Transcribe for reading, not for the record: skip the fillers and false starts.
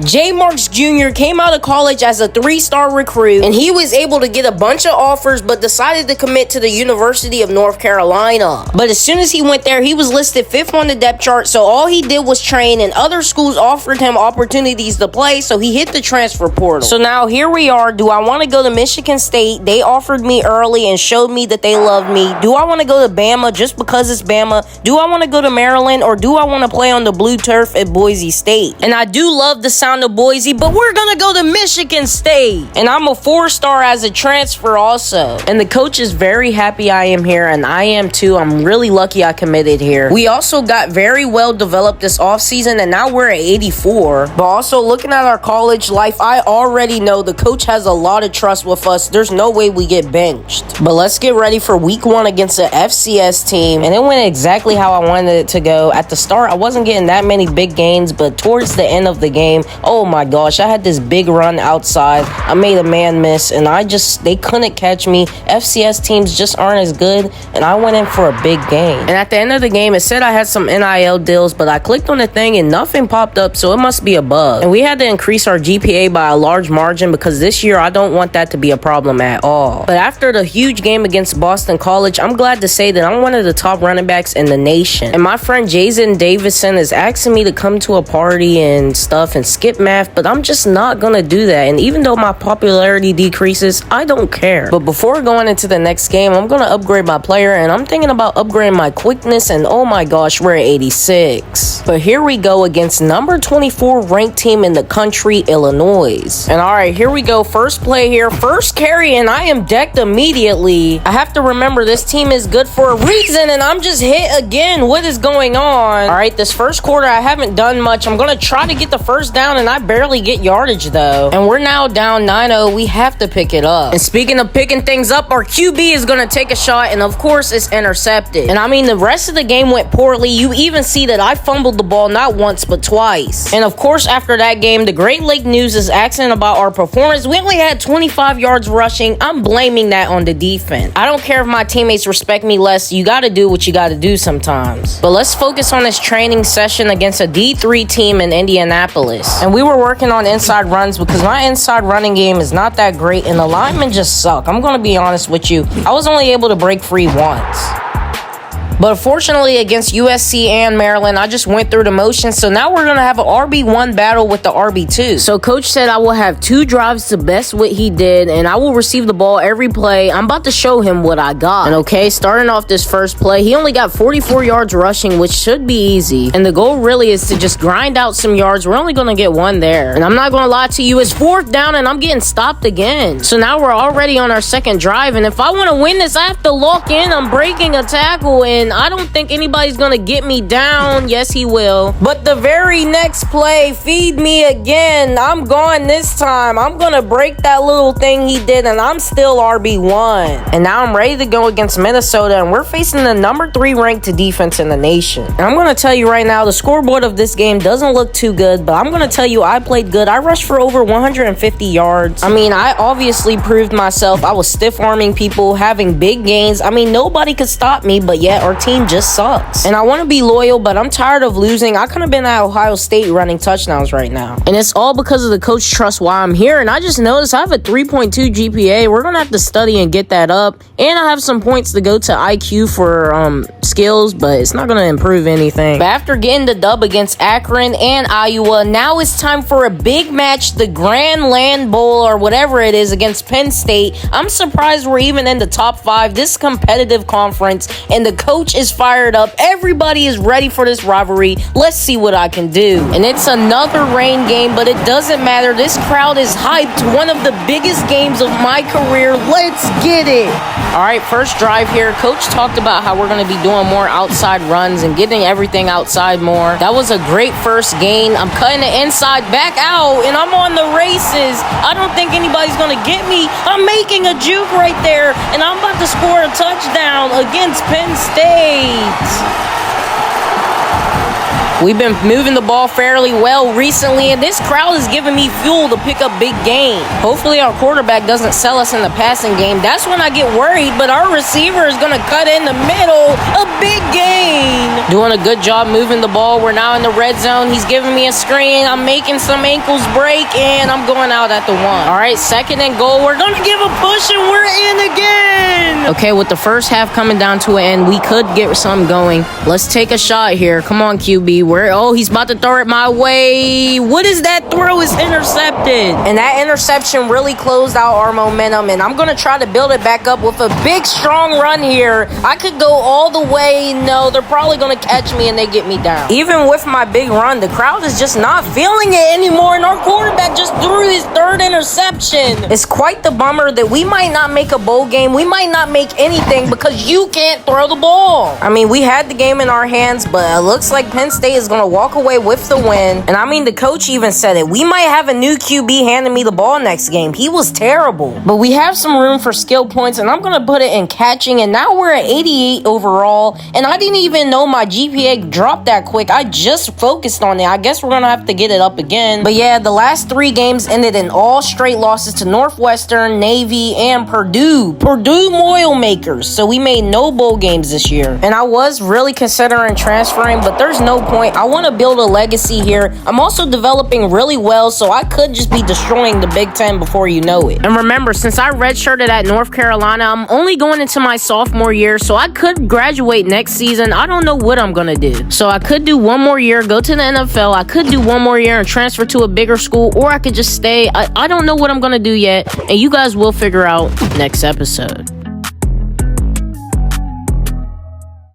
J. Marks Jr. came out of college as a 3-star recruit, and he was able to get a bunch of offers but decided to commit to the University of North Carolina. But as soon as he went there, he was listed 5th on the depth chart, so all he did was train, and other schools offered him opportunities to play, so he hit the transfer portal. So now here we are. Do I want to go to Michigan State? They offered me early and showed me that they loved me. Do I want to go to Bama just because it's Bama? Do I want to go to Maryland, or do I want to play on the blue turf at Boise State? And I do love the sound of Boise, but we're gonna go to Michigan State, and I'm a 4-star as a transfer also. And the coach is very happy I am here, and I am too. I'm really lucky I committed here. We also got very well developed this offseason, and now we're at 84. But also looking at our college life, I already know the coach has a lot of trust with us. There's no way we get benched. But let's get ready for week 1 against the FCS team, and it went exactly how I wanted it to go. At the start, I wasn't getting that many big gains, but towards the end of the game, oh my gosh, I had this big run outside. I made a man miss, and they couldn't catch me. FCS teams just aren't as good, and I went in for a big game. And at the end of the game, it said I had some NIL deals, but I clicked on the thing and nothing popped up, so it must be a bug. And we had to increase our GPA by a large margin because this year I don't want that to be a problem at all. But after the huge game against Boston College, I'm glad to say that I'm one of the top running backs in the nation. And my friend Jason Davison is asking me to come to a party and stuff and skip math, but I'm just not gonna do that. And even though my popularity decreases, I don't care. But before going into the next game, I'm gonna upgrade my player, and I'm thinking about upgrading my quickness, and oh my gosh, we're at 86. But here we go against number 24 ranked team in the country, Illinois. And alright, here we go. First play here, first carry, and I am decked immediately. I have to remember this team is good for a reason, and I'm just hit again. What is going on? Alright, this first quarter I haven't done much. I'm gonna try to get the first down, and I barely get yardage though. And we're now down 9-0. We have to pick it up. And speaking of picking things up, our QB is gonna take a shot, and of course it's intercepted. And I mean, the rest of the game went poorly. You even see that I fumbled the ball not once but twice. And of course, after that game, the Great Lake News is asking about our performance. We only had 25 yards rushing. I'm blaming that on the defense. I don't care if my teammates respect me less. You gotta do what you gotta do sometimes. But let's focus on this training session against a D3 team in Indianapolis. And we were working on inside runs because my inside running game is not that great, and the linemen just suck. I'm gonna be honest with you. I was only able to break free once. But fortunately, against USC and Maryland, I just went through the motions. So now we're going to have an RB1 battle with the RB2. So coach said I will have 2 drives to best what he did, and I will receive the ball every play. I'm about to show him what I got. And okay, starting off this first play, he only got 44 yards rushing, which should be easy. And the goal really is to just grind out some yards. We're only going to get 1 there. And I'm not going to lie to you, it's 4th down, and I'm getting stopped again. So now we're already on our second drive, and if I want to win this, I have to lock in. I'm breaking a tackle, and I don't think anybody's gonna get me down. Yes, he will. But the very next play, feed me again. I'm gone this time. I'm gonna break that little thing he did, and I'm still RB1. And now I'm ready to go against Minnesota, and we're facing the number 3 ranked defense in the nation. And I'm gonna tell you right now, the scoreboard of this game doesn't look too good, but I'm gonna tell you I played good. I rushed for over 150 yards. I mean, I obviously proved myself. I was stiff-arming people, having big gains. I mean, nobody could stop me, but yet our team just sucks. And I want to be loyal, but I'm tired of losing. I could have been at Ohio State running touchdowns right now. And it's all because of the coach trust why I'm here. And I just noticed I have a 3.2 GPA. We're going to have to study and get that up. And I have some points to go to IQ for skills, but it's not going to improve anything. But after getting the dub against Akron and Iowa, now it's time for a big match, the Grand Land Bowl or whatever it is against Penn State. I'm surprised we're even in the top 5. This competitive conference, and the coach is fired up. Everybody is ready for this rivalry. Let's see what I can do. And it's another rain game, but it doesn't matter. This crowd is hyped. One of the biggest games of my career. Let's get it. All right, first drive here. Coach talked about how we're going to be doing more outside runs and getting everything outside more. That was a great first gain. I'm cutting the inside back out, and I'm on the races. I don't think anybody's going to get me. I'm making a juke right there, and I'm about to score a touchdown against Penn State. We've been moving the ball fairly well recently, and this crowd is giving me fuel to pick up big game. Hopefully our quarterback doesn't sell us in the passing game. That's when I get worried, but our receiver is going to cut in the middle. A big gain. Doing a good job moving the ball. We're now in the red zone. He's giving me a screen. I'm making some ankles break, and I'm going out at the 1. All right, 2nd and goal. We're going to give a push, and we're in again. Okay, with the first half coming down to an end, we could get some going. Let's take a shot here. Come on, QB. Oh, he's about to throw it my way. What is that throw? Is intercepted. And that interception really closed out our momentum, and I'm going to try to build it back up with a big, strong run here. I could go all the way. No, they're probably going to catch me, and they get me down. Even with my big run, the crowd is just not feeling it anymore, and our quarterback just threw his 3rd interception. It's quite the bummer that we might not make a bowl game. We might not make anything because you can't throw the ball. I mean, we had the game in our hands, but it looks like Penn State is going to walk away with the win. And I mean, the coach even said it. We might have a new QB handing me the ball next game. He was terrible. But we have some room for skill points, and I'm going to put it in catching, and now we're at 88 overall, and I didn't even know my GPA dropped that quick. I just focused on it. I guess we're going to have to get it up again. But yeah, the last 3 games ended in all straight losses to Northwestern, Navy, and Purdue. Purdue Boilermakers. So we made no bowl games this year. And I was really considering transferring, but there's no point. I want to build a legacy here. I'm also developing really well, so I could just be destroying the Big Ten before you know it. And remember, since I redshirted at North Carolina, I'm only going into my sophomore year, so I could graduate next season. I don't know what I'm going to do. So I could do one more year, go to the NFL. I could do one more year and transfer to a bigger school, or I could just stay. I don't know what I'm going to do yet, and you guys will figure out next episode.